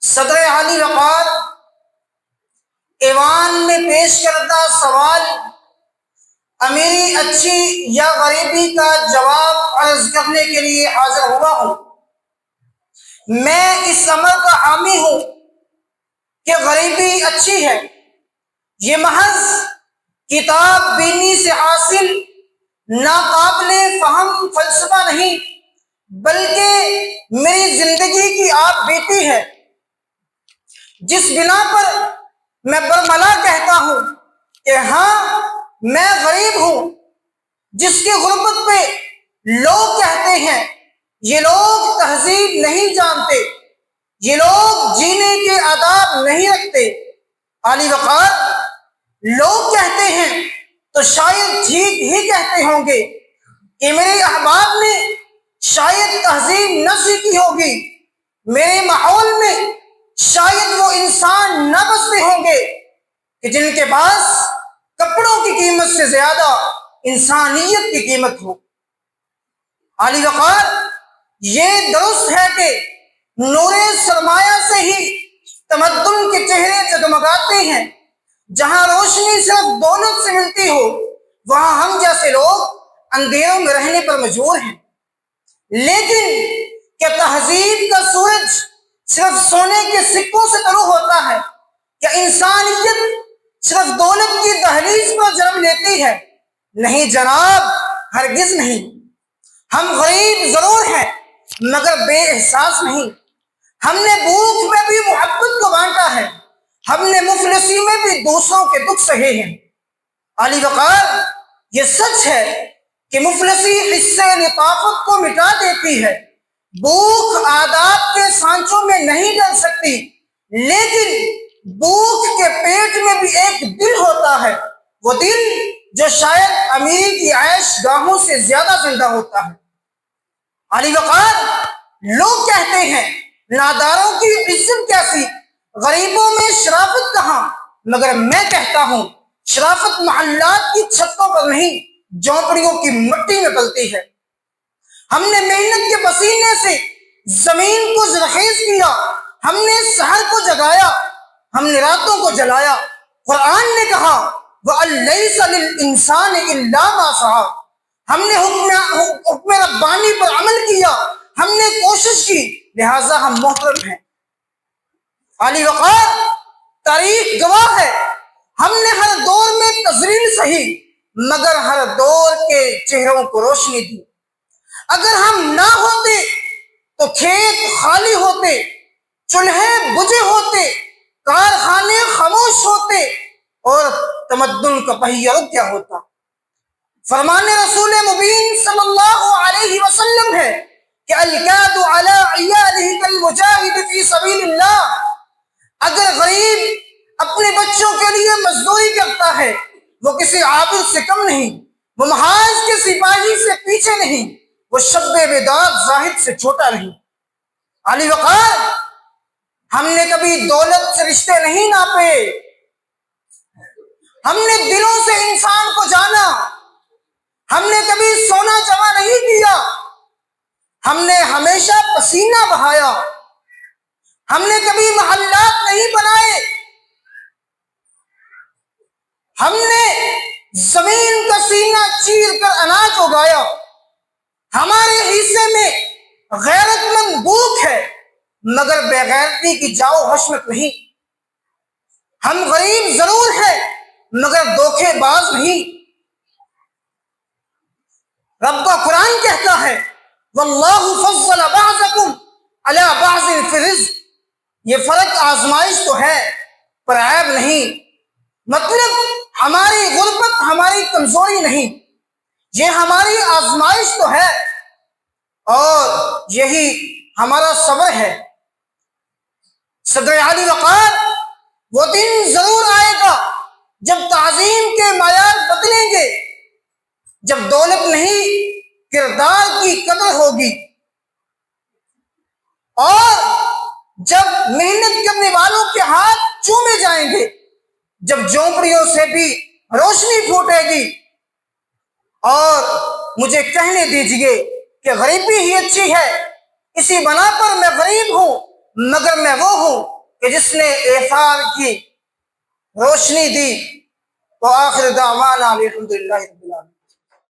صدر علی وقار ایوان میں پیش کردہ سوال امیری اچھی یا غریبی کا جواب عرض کرنے کے لیے حاضر ہوا ہوں۔ میں اس عمل کا حامی ہوں کہ غریبی اچھی ہے۔ یہ محض کتاب بینی سے حاصل ناقابل فہم فلسفہ نہیں، بلکہ میری زندگی کی آپ بیتی ہے، جس بنا پر میں برملا کہتا ہوں کہ ہاں میں غریب ہوں، جس کی غربت پہ لوگ کہتے ہیں یہ لوگ تہذیب نہیں جانتے، یہ لوگ جینے کے آداب نہیں رکھتے۔ علی وقار لوگ کہتے ہیں تو شاید ٹھیک ہی کہتے ہوں گے کہ میرے احباب نے شاید تہذیب نہ سیکھی ہوگی، میرے ماحول میں شاید وہ انسان نہ بستے ہوں گے کہ جن کے پاس کپڑوں کی قیمت سے زیادہ انسانیت کی قیمت ہو۔ علی وقار یہ درست ہے کہ نور سرمایہ سے ہی تمدن کے چہرے جگمگاتے ہیں۔ جہاں روشنی صرف دولت سے ملتی ہو، وہاں ہم جیسے لوگ اندھیروں میں رہنے پر مجبور ہیں۔ لیکن کیا تہذیب کا سورج صرف سونے کے سکوں سے طلوع ہوتا ہے؟ کیا انسانیت صرف دولت کی دہلیز پر جنم لیتی ہے؟ نہیں جناب، ہرگز نہیں۔ ہم غریب ضرور ہیں مگر بے احساس نہیں۔ ہم نے بھوک میں بھی محبت کو بانٹا ہے، ہم نے مفلسی میں بھی دوسروں کے دکھ سہے ہیں۔ علی وقار یہ سچ ہے کہ مفلسی حصے لطافت کو مٹا دیتی ہے۔ بھوک آداب کے سانچوں میں نہیں ڈل سکتی، لیکن بھوک کے پیٹ میں بھی ایک دل ہوتا ہے، وہ دل جو شاید امیری کی عیش گاہوں سے زیادہ زندہ ہوتا ہے۔ علی وقار لوگ کہتے ہیں ناداروں کی عزت کیسی، غریبوں میں شرافت کہاں، مگر میں کہتا ہوں شرافت محلات کی چھتوں پر نہیں، جھونپڑیوں کی مٹی میں پلتی ہے۔ ہم نے محنت کے پسینے سے زمین کو زرخیز کیا، ہم نے سحر کو جگایا، ہم نے راتوں کو جلایا۔ قرآن نے کہا وَأَلَّيْسَ لِلْإِنسَانِ إِلَّا مَا سَعَىٰ۔ ہم نے حکم ربانی پر عمل کیا، ہم نے کوشش کی، لہٰذا ہم محترم ہیں۔ علی وقار تاریخ گواہ ہے، ہم نے ہر دور میں تزلیل سہی مگر ہر دور کے چہروں کو روشنی دی۔ اگر ہم نہ ہوتے تو کھیت خالی ہوتے، چولہے بجھے ہوتے، کارخانے خاموش ہوتے اور تمدن کا پہیہ رک گیا ہوتا۔ فرمان رسول مبین صلی اللہ علیہ وسلم ہے کہ الکاد علی عیالہ کالمجاہد فی سبیل اللہ۔ اگر غریب اپنے بچوں کے لیے مزدوری کرتا ہے، وہ کسی عابد سے کم نہیں، وہ محاذ کے سپاہی سے پیچھے نہیں، وہ شب وداع زاہد سے چھوٹا نہیں۔ علی وقار ہم نے کبھی دولت سے رشتے نہیں ناپے، ہم نے دلوں سے انسان کو جانا، ہم نے کبھی سونا جمع نہیں کیا، ہم نے ہمیشہ پسینہ بہایا، ہم نے کبھی محلات نہیں بنائے، ہم نے زمین کا سینہ چیر کر اناج اگایا۔ ہمارے حصے میں غیرت مند بھوک ہے مگر بے غیرتی کی جاؤ حشمت نہیں۔ ہم غریب ضرور ہیں مگر دھوکے باز نہیں۔ رب کا قرآن کہتا ہے واللہ فضل بعضکم علی بعض فی الرزق۔ یہ فرق آزمائش تو ہے پر عیب نہیں، مطلب ہماری غربت ہماری کمزوری نہیں، یہ ہماری آزمائش تو ہے اور یہی ہمارا صبر ہے۔ صدر علی وقار وہ دن ضرور آئے گا جب تعظیم کے معیار بدلیں گے، جب دولت نہیں کردار کی قدر ہوگی، اور جب محنت کرنے والوں کے ہاتھ چومے جائیں گے، جب جھونپڑیوں سے بھی روشنی پھوٹے گی۔ اور مجھے کہنے دیجئے کہ غریبی ہی اچھی ہے، اسی بنا پر میں غریب ہوں مگر میں وہ ہوں کہ جس نے ایثار کی روشنی دی۔ تو آخر دعوانا الحمدللہ رب العالمین۔